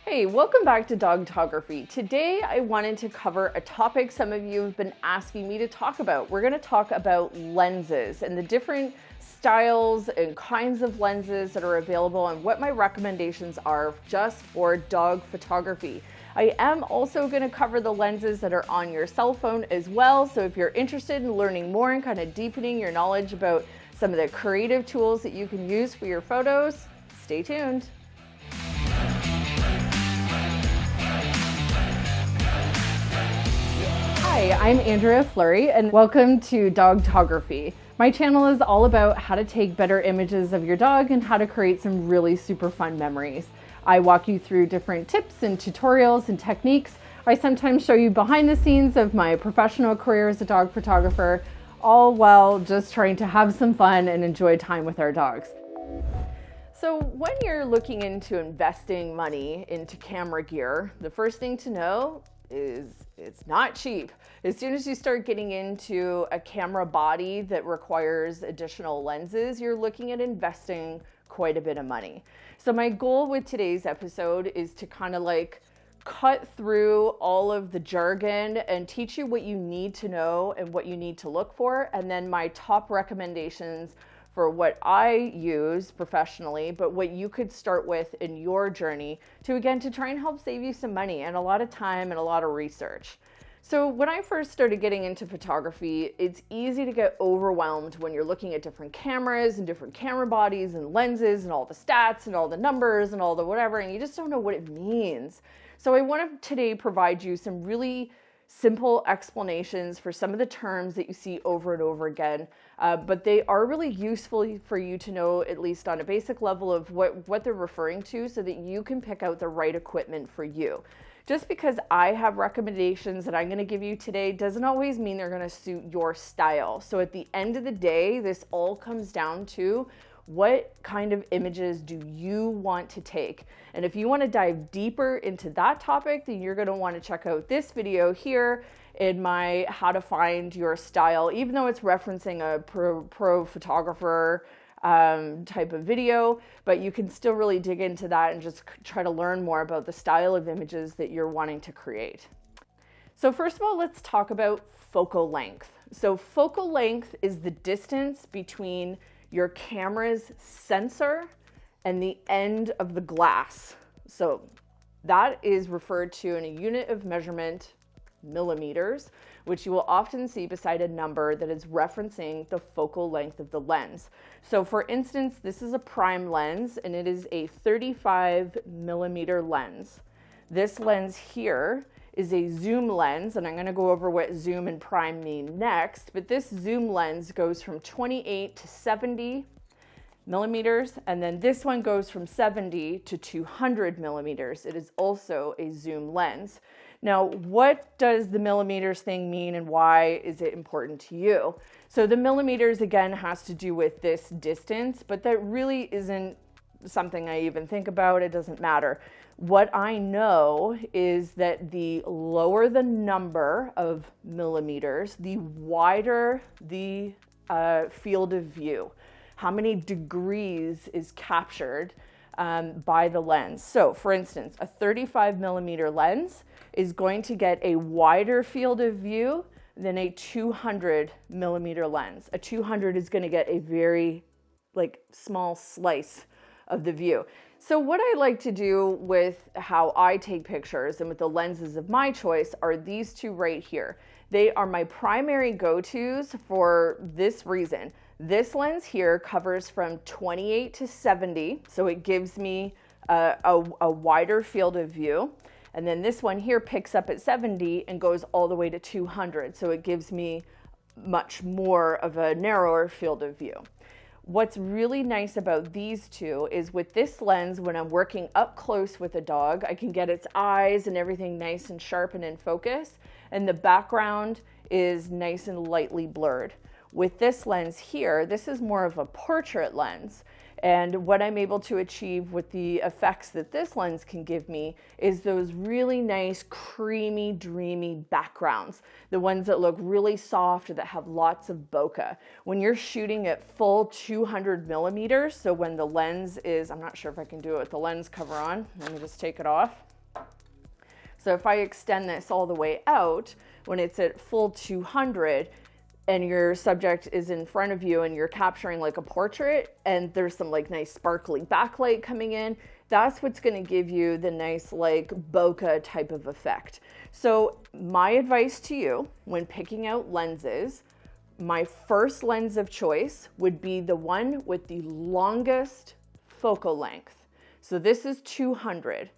Hey, welcome back to Dogtography. Today I wanted to cover a topic some of you have been asking me to talk about. We're going to talk about lenses and the different styles and kinds of lenses that are available and what my recommendations are just for dog photography. I am also going to cover the lenses that are on your cell phone as well. So if you're interested in learning more and kind of deepening your knowledge about some of the creative tools that you can use for your photos, stay tuned. Hi, I'm Andrea Fleury and welcome to Dogtography. My channel is all about how to take better images of your dog and how to create some really super fun memories. I walk you through different tips and tutorials and techniques. I sometimes show you behind the scenes of my professional career as a dog photographer, all while just trying to have some fun and enjoy time with our dogs. So when you're looking into investing money into camera gear, the first thing to know is it's not cheap. As soon as you start getting into a camera body that requires additional lenses, you're looking at investing quite a bit of money. So my goal with today's episode is to kind of like cut through all of the jargon and teach you what you need to know and what you need to look for, and then my top recommendations for what I use professionally, but what you could start with in your journey to try and help save you some money and a lot of time and a lot of research. So when I first started getting into photography, it's easy to get overwhelmed when you're looking at different cameras and different camera bodies and lenses and all the stats and all the numbers and all the whatever, and you just don't know what it means. So I want to today provide you some really simple explanations for some of the terms that you see over and over again, but they are really useful for you to know, at least on a basic level, of what they're referring to so that you can pick out the right equipment for you. Just because I have recommendations that I'm going to give you today doesn't always mean they're going to suit your style. So at the end of the day, this all comes down to what kind of images do you want to take? And if you want to dive deeper into that topic, then you're going to want to check out this video here in my how to find your style, even though it's referencing a pro photographer type of video, but you can still really dig into that and just try to learn more about the style of images that you're wanting to create. So first of all, let's talk about focal length. So focal length is the distance between your camera's sensor and the end of the glass. So that is referred to in a unit of measurement, millimeters, which you will often see beside a number that is referencing the focal length of the lens. So for instance, this is a prime lens and it is a 35 millimeter lens. This lens here is a zoom lens, and I'm going to go over what zoom and prime mean next, but this zoom lens goes from 28 to 70 millimeters, and then this one goes from 70 to 200 millimeters. It is also a zoom lens. Now, what does the millimeters thing mean and why is it important to you? So the millimeters, again, has to do with this distance, but that really isn't something I even think about. It doesn't matter. What I know is that the lower the number of millimeters, the wider the field of view. How many degrees is captured by the lens. So for instance, a 35 millimeter lens is going to get a wider field of view than a 200 millimeter lens. A 200 is going to get a very small slice of the view. So what I like to do with how I take pictures and with the lenses of my choice are these two right here. They are my primary go-tos for this reason. This lens here covers from 28 to 70, so it gives me a wider field of view. And then this one here picks up at 70 and goes all the way to 200, so it gives me much more of a narrower field of view. What's really nice about these two is with this lens, when I'm working up close with a dog, I can get its eyes and everything nice and sharp and in focus, and the background is nice and lightly blurred. With this lens here, this is more of a portrait lens. And what I'm able to achieve with the effects that this lens can give me is those really nice, creamy, dreamy backgrounds. The ones that look really soft or that have lots of bokeh. When you're shooting at full 200 millimeters, so when the lens is, I'm not sure if I can do it with the lens cover on. Let me just take it off. So if I extend this all the way out, when it's at full 200, and your subject is in front of you and you're capturing like a portrait and there's some like nice sparkly backlight coming in, that's what's going to give you the nice like bokeh type of effect. So my advice to you when picking out lenses, my first lens of choice would be the one with the longest focal length. So this is 200.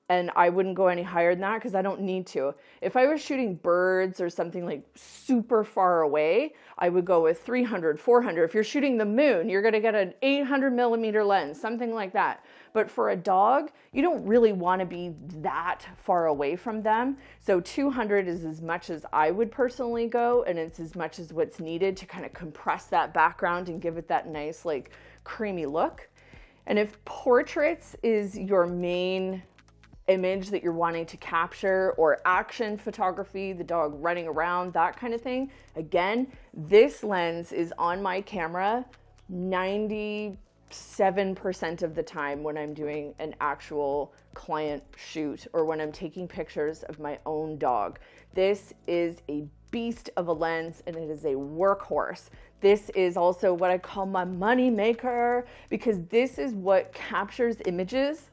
And I wouldn't go any higher than that because I don't need to. If I was shooting birds or something like super far away, I would go with 300, 400. If you're shooting the moon, you're gonna get an 800 millimeter lens, something like that. But for a dog, you don't really wanna be that far away from them. So 200 is as much as I would personally go, and it's as much as what's needed to kind of compress that background and give it that nice like creamy look. And if portraits is your main image that you're wanting to capture, or action photography, the dog running around, that kind of thing, again, this lens is on my camera 97% of the time when I'm doing an actual client shoot or when I'm taking pictures of my own dog. This is a beast of a lens and it is a workhorse. This is also what I call my money maker, because this is what captures images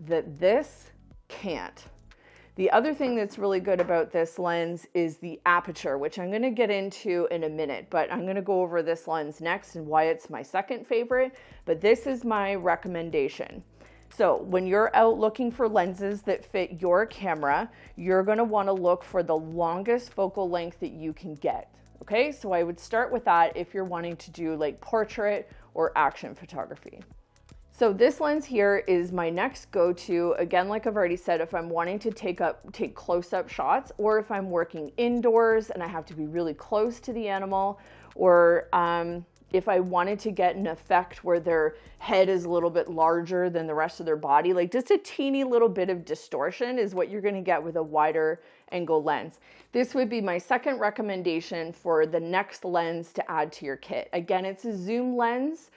that this can't. The other thing that's really good about this lens is the aperture, which I'm going to get into in a minute, but I'm going to go over this lens next and why it's my second favorite, but this is my recommendation. So when you're out looking for lenses that fit your camera, you're going to want to look for the longest focal length that you can get. Okay, so I would start with that if you're wanting to do like portrait or action photography. So this lens here is my next go-to. Again, like I've already said, if I'm wanting to take close-up shots, or if I'm working indoors and I have to be really close to the animal, or if I wanted to get an effect where their head is a little bit larger than the rest of their body, like just a teeny little bit of distortion is what you're going to get with a wider angle lens. This would be my second recommendation for the next lens to add to your kit. Again, it's a zoom lens.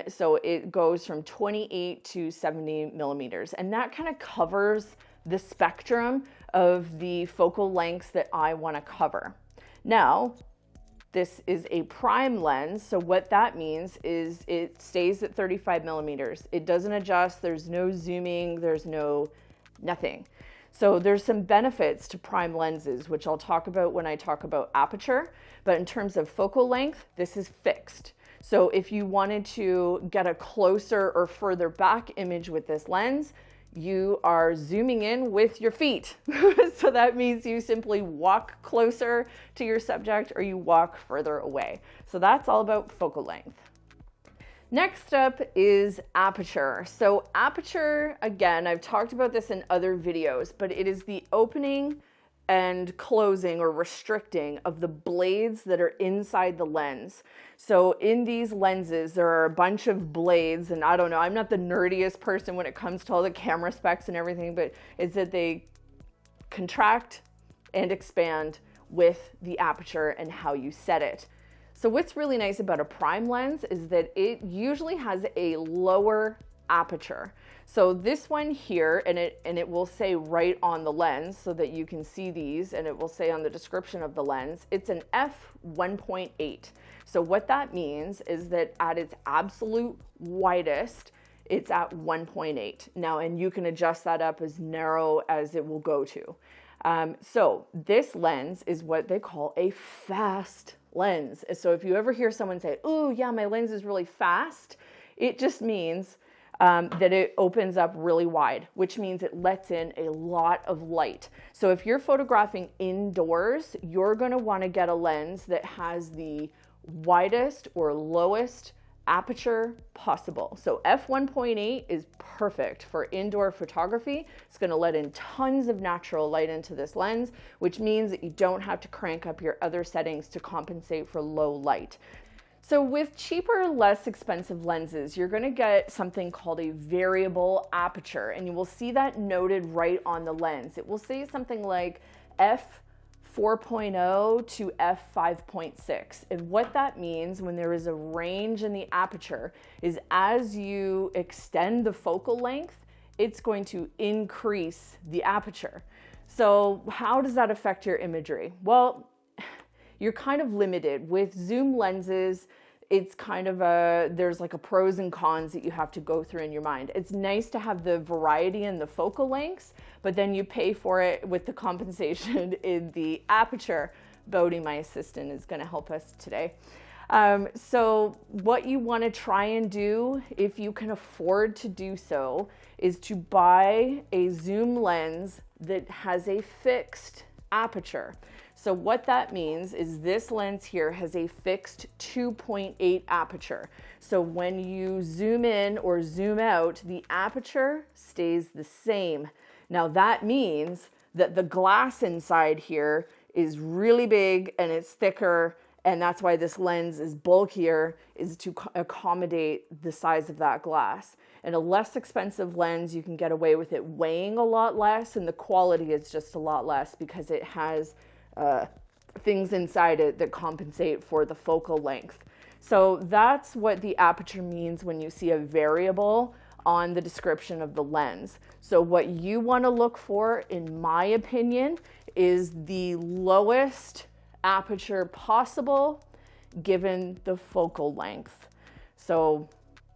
So it goes from 28 to 70 millimeters, and that kind of covers the spectrum of the focal lengths that I want to cover. Now, this is a prime lens, so what that means is it stays at 35 millimeters. It doesn't adjust, there's no zooming, there's nothing. So there's some benefits to prime lenses, which I'll talk about when I talk about aperture, but in terms of focal length, this is fixed. So if you wanted to get a closer or further back image with this lens, you are zooming in with your feet. So that means you simply walk closer to your subject or you walk further away. So that's all about focal length. Next up is aperture. So aperture, again, I've talked about this in other videos, but it is the opening and closing or restricting of the blades that are inside the lens. So in these lenses, there are a bunch of blades, and I don't know, I'm not the nerdiest person when it comes to all the camera specs and everything, but it's that they contract and expand with the aperture and how you set it. So what's really nice about a prime lens is that it usually has a lower aperture. So this one here, and it will say right on the lens so that you can see these, and it will say on the description of the lens, it's an f1.8. So what that means is that at its absolute widest, it's at 1.8. Now, and you can adjust that up as narrow as it will go to. So this lens is what they call a fast lens. So if you ever hear someone say, "Oh yeah, my lens is really fast," it just means that it opens up really wide, which means it lets in a lot of light. So if you're photographing indoors, you're going to want to get a lens that has the widest or lowest aperture possible. So f1.8 is perfect for indoor photography. It's going to let in tons of natural light into this lens, which means that you don't have to crank up your other settings to compensate for low light. So with cheaper, less expensive lenses, you're going to get something called a variable aperture, and you will see that noted right on the lens. It will say something like f4.0 to f5.6. And what that means when there is a range in the aperture is as you extend the focal length, it's going to increase the aperture. So how does that affect your imagery? Well, you're kind of limited with zoom lenses. It's kind of there's like a pros and cons that you have to go through in your mind. It's nice to have the variety in the focal lengths, but then you pay for it with the compensation in the aperture. Bodhi, my assistant, is going to help us today. So what you want to try and do, if you can afford to do so, is to buy a zoom lens that has a fixed aperture. So what that means is this lens here has a fixed 2.8 aperture. So when you zoom in or zoom out, the aperture stays the same. Now that means that the glass inside here is really big and it's thicker, and that's why this lens is bulkier, is to accommodate the size of that glass. And a less expensive lens, you can get away with it weighing a lot less, and the quality is just a lot less because it has things inside it that compensate for the focal length. So that's what the aperture means when you see a variable on the description of the lens. So what you want to look for, in my opinion, is the lowest aperture possible given the focal length. So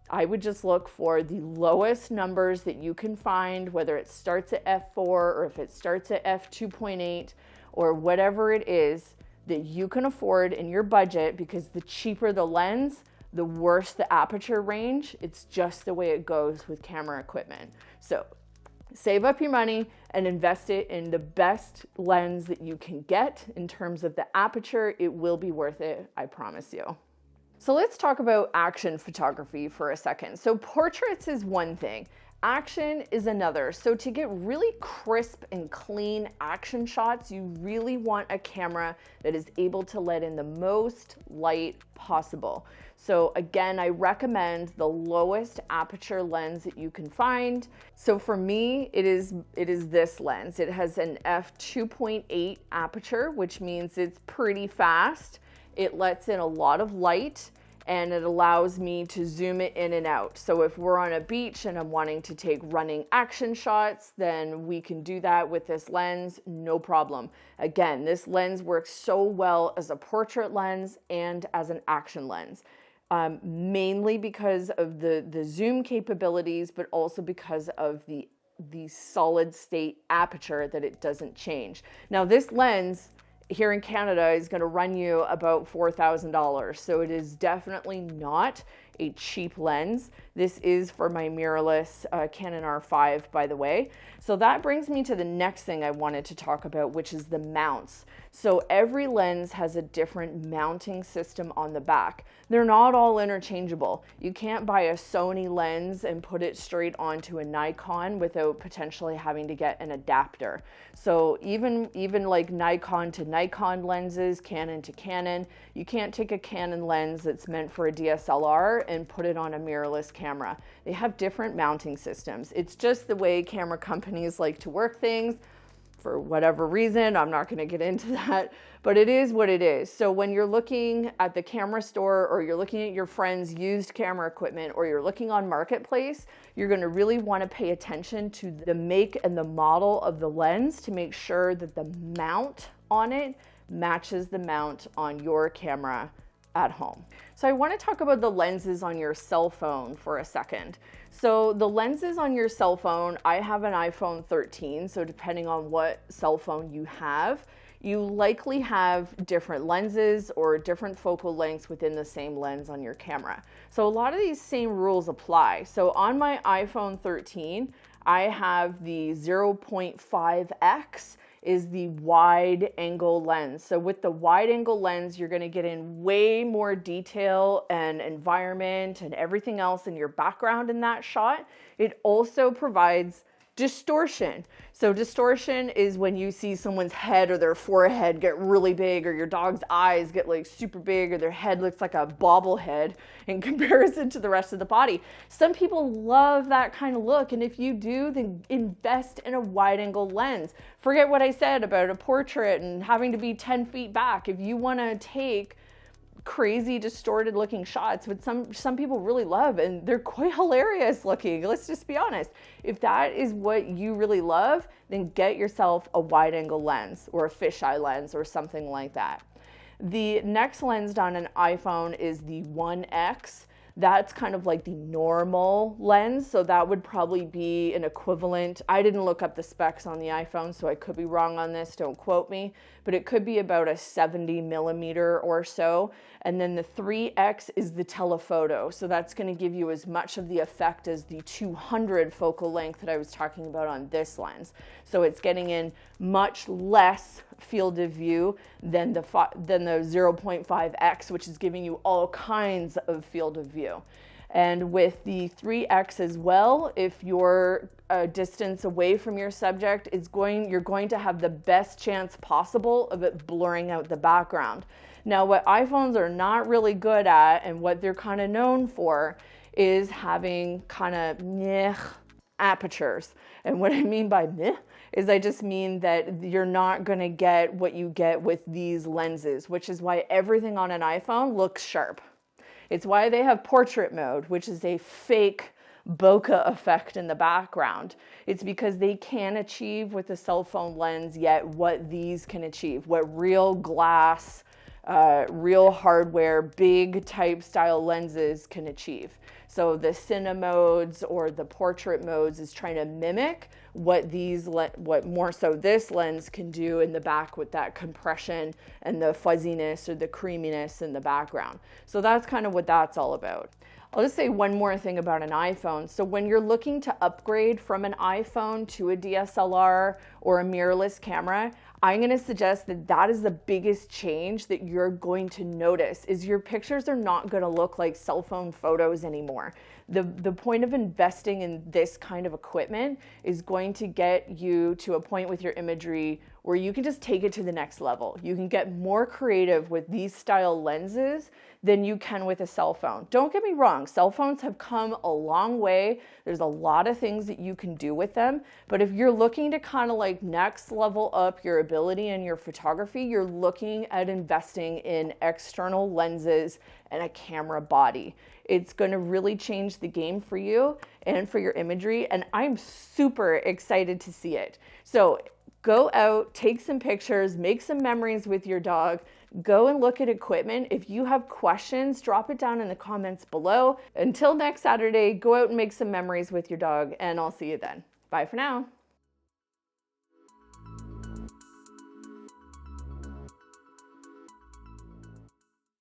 I would just look for the lowest numbers that you can find, whether it starts at f4 or if it starts at f2.8 or whatever it is that you can afford in your budget, because the cheaper the lens, the worse the aperture range. It's just the way it goes with camera equipment. So save up your money and invest it in the best lens that you can get in terms of the aperture. It will be worth it, I promise you. So let's talk about action photography for a second. So portraits is one thing, action is another. So to get really crisp and clean action shots, you really want a camera that is able to let in the most light possible. So again, I recommend the lowest aperture lens that you can find. So for me, it is this lens. It has an f2.8 aperture, which means it's pretty fast. It lets in a lot of light, and it allows me to zoom it in and out. So if we're on a beach and I'm wanting to take running action shots, then we can do that with this lens, no problem. Again, this lens works so well as a portrait lens and as an action lens. Mainly because of the zoom capabilities, but also because of the solid state aperture that it doesn't change. Now this lens here in Canada is going to run you about $4,000. So it is definitely not a cheap lens. This is for my mirrorless Canon R5, by the way. So that brings me to the next thing I wanted to talk about, which is the mounts. So every lens has a different mounting system on the back. They're not all interchangeable. You can't buy a Sony lens and put it straight onto a Nikon without potentially having to get an adapter. So even like Nikon to Nikon lenses, Canon to Canon, you can't take a Canon lens that's meant for a DSLR and put it on a mirrorless camera. They have different mounting systems. It's just the way camera companies like to work things for whatever reason. I'm not going to get into that, but it is what it is. So when you're looking at the camera store, or you're looking at your friend's used camera equipment, or you're looking on Marketplace, you're going to really want to pay attention to the make and the model of the lens to make sure that the mount on it matches the mount on your camera at home. So I want to talk about the lenses on your cell phone for a second. So the lenses on your cell phone, I have an iPhone 13, so depending on what cell phone you have, you likely have different lenses or different focal lengths within the same lens on your camera. So a lot of these same rules apply. So on my iPhone 13, I have the 0.5x is the wide angle lens. So with the wide angle lens, you're going to get in way more detail and environment and everything else in your background in that shot. It also provides distortion. So distortion is when you see someone's head or their forehead get really big, or your dog's eyes get like super big, or their head looks like a bobblehead in comparison to the rest of the body. Some people love that kind of look, and if you do, then invest in a wide angle lens. Forget what I said about a portrait and having to be 10 feet back. If you want to take crazy distorted looking shots, but some people really love, and they're quite hilarious looking. Let's just be honest. If that is what you really love, then get yourself a wide angle lens or a fisheye lens or something like that. The next lens on an iPhone is the 1X. That's kind of like the normal lens. So that would probably be an equivalent. I didn't look up the specs on the iPhone, so I could be wrong on this. Don't quote me, but it could be about a 70 millimeter or so. And then the 3X is the telephoto. So that's going to give you as much of the effect as the 200 focal length that I was talking about on this lens. So it's getting in much less field of view than the 0.5X, which is giving you all kinds of field of view. And with the 3X as well, if you're a distance away from your subject, you're going to have the best chance possible of it blurring out the background. Now, what iPhones are not really good at, and what they're kind of known for, is having kind of meh apertures. And what I mean by meh is I just mean that you're not going to get what you get with these lenses, which is why everything on an iPhone looks sharp. It's why they have portrait mode, which is a fake bokeh effect in the background. It's because they can't achieve with a cell phone lens yet what these can achieve, what real glass, real hardware, big type style lenses can achieve. So the cine modes or the portrait modes is trying to mimic what more so this lens can do in the back with that compression and the fuzziness or the creaminess in the background. So that's kind of what that's all about. I'll just say one more thing about an iPhone. So when you're looking to upgrade from an iPhone to a DSLR or a mirrorless camera, I'm going to suggest that is the biggest change that you're going to notice, is your pictures are not going to look like cell phone photos anymore. The point of investing in this kind of equipment is going to get you to a point with your imagery where you can just take it to the next level. You can get more creative with these style lenses than you can with a cell phone. Don't get me wrong, cell phones have come a long way. There's a lot of things that you can do with them, but if you're looking to kind of like next level up your ability in your photography, you're looking at investing in external lenses and a camera body. It's going to really change the game for you and for your imagery, and I'm super excited to see it. So go out, take some pictures, make some memories with your dog, go and look at equipment. If you have questions, drop it down in the comments below. Until next Saturday, go out and make some memories with your dog, and I'll see you then. Bye for now.